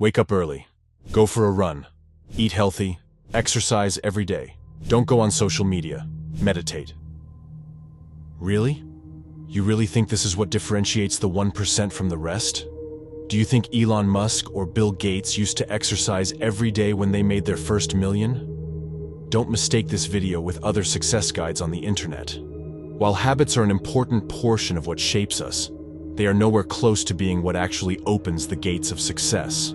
Wake up early. Go for a run. Eat healthy. Exercise every day. Don't go on social media. Meditate. Really? You really think this is what differentiates the 1% from the rest? Do you think Elon Musk or Bill Gates used to exercise every day when they made their first million? Don't mistake this video with other success guides on the internet. While habits are an important portion of what shapes us, they are nowhere close to being what actually opens the gates of success.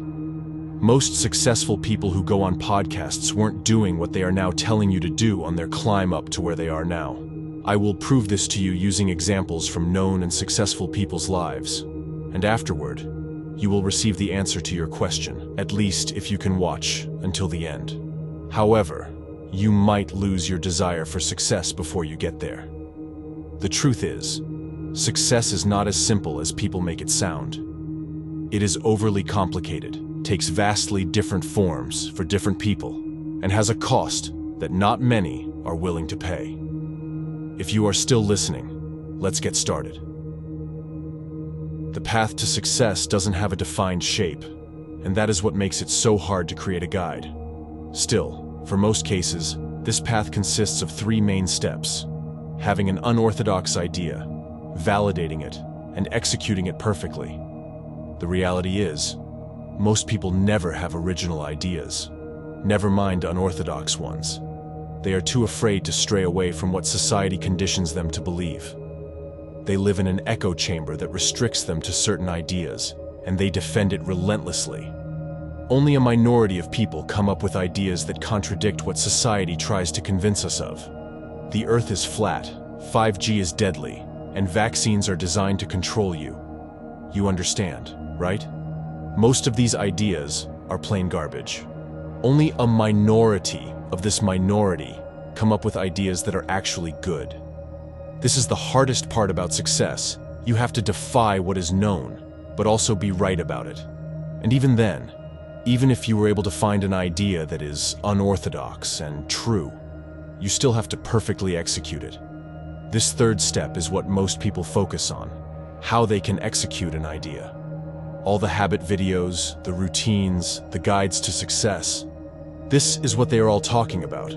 Most successful people who go on podcasts weren't doing what they are now telling you to do on their climb up to where they are now. I will prove this to you using examples from known and successful people's lives. And afterward, you will receive the answer to your question, at least if you can watch until the end. However, you might lose your desire for success before you get there. The truth is, success is not as simple as people make it sound. It is overly complicated, takes vastly different forms for different people, and has a cost that not many are willing to pay. If you are still listening, let's get started. The path to success doesn't have a defined shape, and that is what makes it so hard to create a guide. Still, for most cases, this path consists of 3 main steps: having an unorthodox idea, validating it, and executing it perfectly. The reality is, most people never have original ideas, never mind unorthodox ones. They are too afraid to stray away from what society conditions them to believe. They live in an echo chamber that restricts them to certain ideas, and they defend it relentlessly. Only a minority of people come up with ideas that contradict what society tries to convince us of. The Earth is flat, 5G is deadly, and vaccines are designed to control you. You understand, right? Most of these ideas are plain garbage. Only a minority of this minority come up with ideas that are actually good. This is the hardest part about success. You have to defy what is known, but also be right about it. And even then, even if you were able to find an idea that is unorthodox and true, you still have to perfectly execute it. This 3rd step is what most people focus on: how they can execute an idea. All the habit videos, the routines, the guides to success. This is what they are all talking about.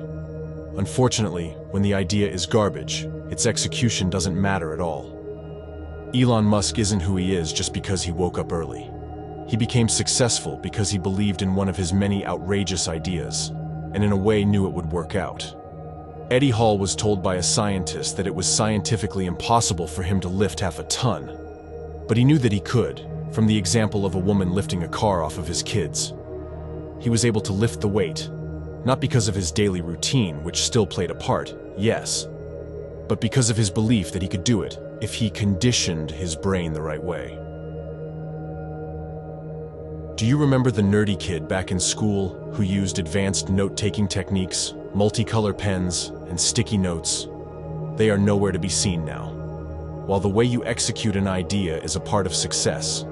Unfortunately, when the idea is garbage, its execution doesn't matter at all. Elon Musk isn't who he is just because he woke up early. He became successful because he believed in one of his many outrageous ideas, and in a way knew it would work out. Eddie Hall was told by a scientist that it was scientifically impossible for him to lift half a ton, but he knew that he could, from the example of a woman lifting a car off of his kids. He was able to lift the weight, not because of his daily routine, which still played a part, yes, but because of his belief that he could do it if he conditioned his brain the right way. Do you remember the nerdy kid back in school who used advanced note-taking techniques, multicolor pens, and sticky notes? They are nowhere to be seen now. While the way you execute an idea is a part of success,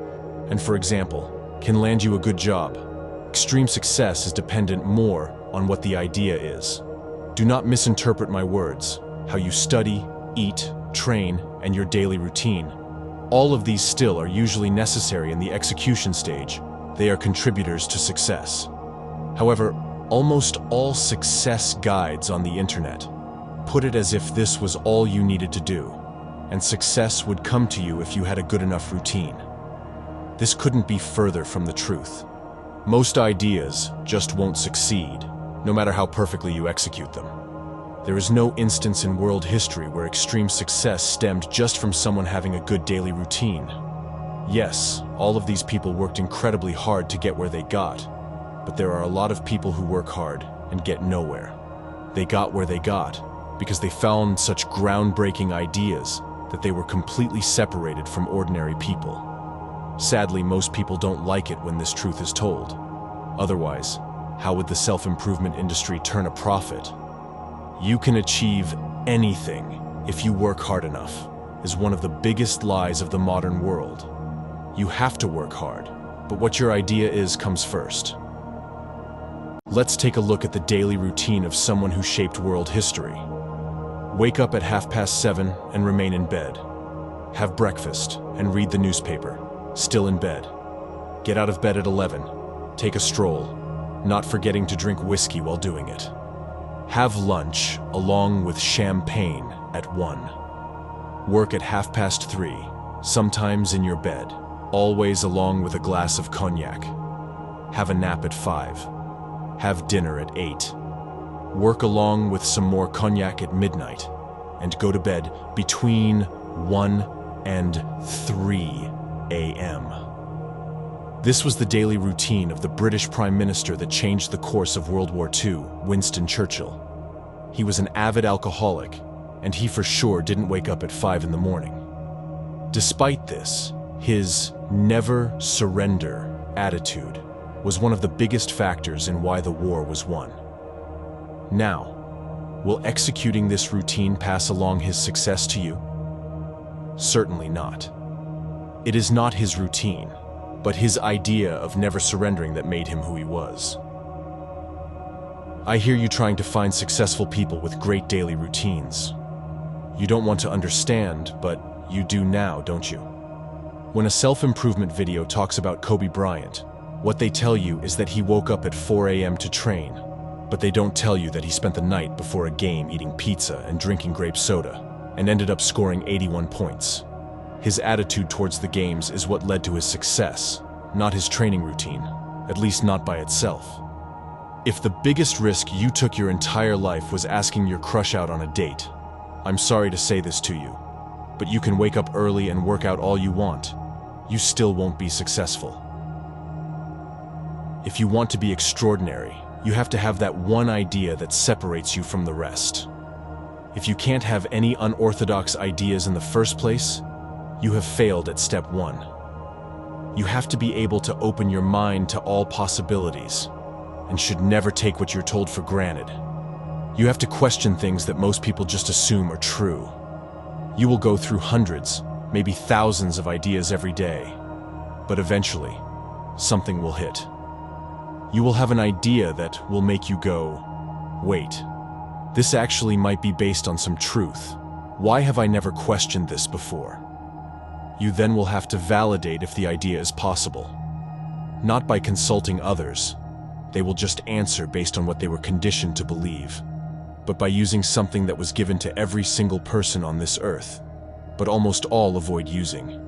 and for example, can land you a good job, extreme success is dependent more on what the idea is. Do not misinterpret my words. How you study, eat, train, and your daily routine. All of these still are usually necessary in the execution stage. They are contributors to success. However, almost all success guides on the internet put it as if this was all you needed to do, and success would come to you if you had a good enough routine. This couldn't be further from the truth. Most ideas just won't succeed, no matter how perfectly you execute them. There is no instance in world history where extreme success stemmed just from someone having a good daily routine. Yes, all of these people worked incredibly hard to get where they got, but there are a lot of people who work hard and get nowhere. They got where they got because they found such groundbreaking ideas that they were completely separated from ordinary people. Sadly, most people don't like it when this truth is told. Otherwise, how would the self-improvement industry turn a profit? You can achieve anything if you work hard enough, is one of the biggest lies of the modern world. You have to work hard, but what your idea is comes first. Let's take a look at the daily routine of someone who shaped world history. Wake up at 7:30 and remain in bed. Have breakfast and read the newspaper, still in bed. Get out of bed at 11. Take a stroll, not forgetting to drink whiskey while doing it. Have lunch along with champagne at 1. Work at 3:30, sometimes in your bed, always along with a glass of cognac. Have a nap at 5. Have dinner at 8. Work along with some more cognac at midnight, and go to bed between 1 and 3 a.m. This was the daily routine of the British Prime Minister that changed the course of World War II, Winston Churchill. He was an avid alcoholic, and he for sure didn't wake up at 5 in the morning. Despite this, his never surrender attitude was one of the biggest factors in why the war was won. Now, will executing this routine pass along his success to you? Certainly not. It is not his routine, but his idea of never surrendering that made him who he was. I hear you trying to find successful people with great daily routines. You don't want to understand, but you do now, don't you? When a self-improvement video talks about Kobe Bryant, what they tell you is that he woke up at 4 a.m. to train, but they don't tell you that he spent the night before a game eating pizza and drinking grape soda, and ended up scoring 81 points. His attitude towards the games is what led to his success, not his training routine, at least not by itself. If the biggest risk you took your entire life was asking your crush out on a date, I'm sorry to say this to you, but you can wake up early and work out all you want. You still won't be successful. If you want to be extraordinary, you have to have that one idea that separates you from the rest. If you can't have any unorthodox ideas in the first place, you have failed at step 1. You have to be able to open your mind to all possibilities, and should never take what you're told for granted. You have to question things that most people just assume are true. You will go through hundreds, maybe thousands of ideas every day, but eventually, something will hit. You will have an idea that will make you go, wait, this actually might be based on some truth. Why have I never questioned this before? You then will have to validate if the idea is possible. Not by consulting others, they will just answer based on what they were conditioned to believe, but by using something that was given to every single person on this earth, but almost all avoid using: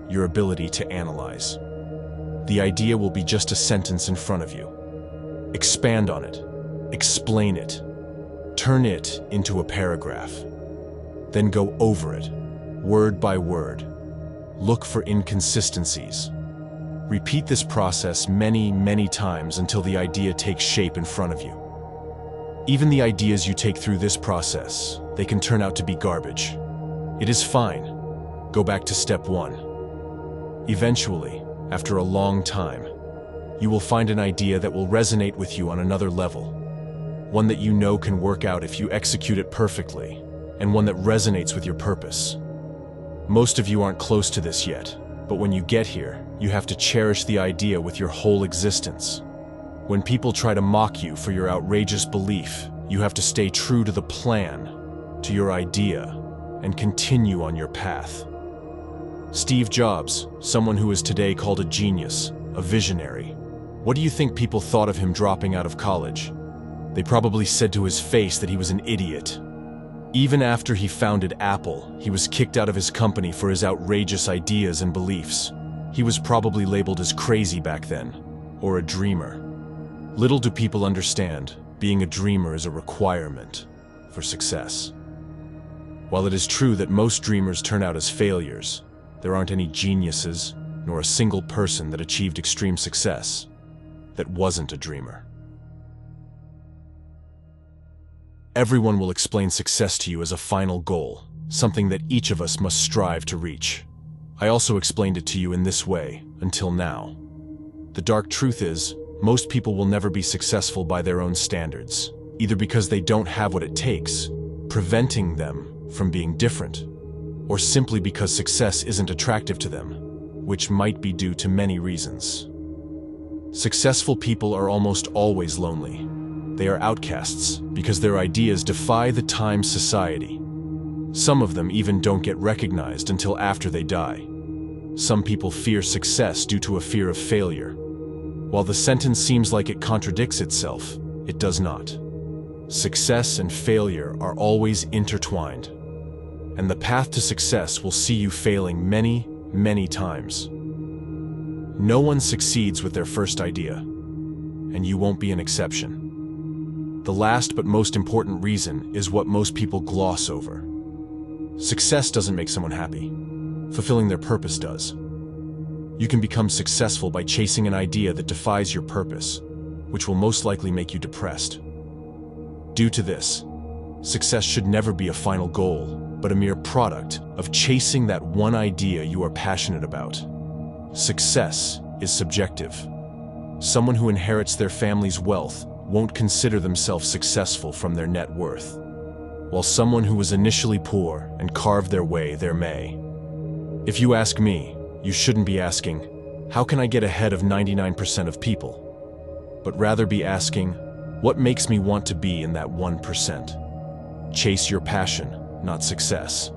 your ability to analyze. The idea will be just a sentence in front of you. Expand on it, explain it, turn it into a paragraph. Then go over it, word by word. Look for inconsistencies. Repeat this process many, many times until the idea takes shape in front of you. Even the ideas you take through this process, they can turn out to be garbage. It is fine. Go back to step 1. Eventually, after a long time, you will find an idea that will resonate with you on another level. One that you know can work out if you execute it perfectly, and one that resonates with your purpose. Most of you aren't close to this yet, but when you get here, you have to cherish the idea with your whole existence. When people try to mock you for your outrageous belief, you have to stay true to the plan, to your idea, and continue on your path. Steve Jobs, someone who is today called a genius, a visionary. What do you think people thought of him dropping out of college? They probably said to his face that he was an idiot. Even after he founded Apple, he was kicked out of his company for his outrageous ideas and beliefs. He was probably labeled as crazy back then, or a dreamer. Little do people understand, being a dreamer is a requirement for success. While it is true that most dreamers turn out as failures, there aren't any geniuses, nor a single person that achieved extreme success that wasn't a dreamer. Everyone will explain success to you as a final goal, something that each of us must strive to reach. I also explained it to you in this way, until now. The dark truth is, most people will never be successful by their own standards, either because they don't have what it takes, preventing them from being different, or simply because success isn't attractive to them, which might be due to many reasons. Successful people are almost always lonely. They are outcasts because their ideas defy the times society. Some of them even don't get recognized until after they die. Some people fear success due to a fear of failure, While the sentence seems like it contradicts itself, it does not. Success and failure are always intertwined, and the path to success will see you failing many, many times. No one succeeds with their first idea, and you won't be an exception. The last but most important reason is what most people gloss over. Success doesn't make someone happy. Fulfilling their purpose does. You can become successful by chasing an idea that defies your purpose, which will most likely make you depressed. Due to this, success should never be a final goal, but a mere product of chasing that one idea you are passionate about. Success is subjective. Someone who inherits their family's wealth won't consider themselves successful from their net worth, while someone who was initially poor and carved their way there may. If you ask me, you shouldn't be asking, how can I get ahead of 99% of people? But rather be asking, what makes me want to be in that 1%? Chase your passion, not success.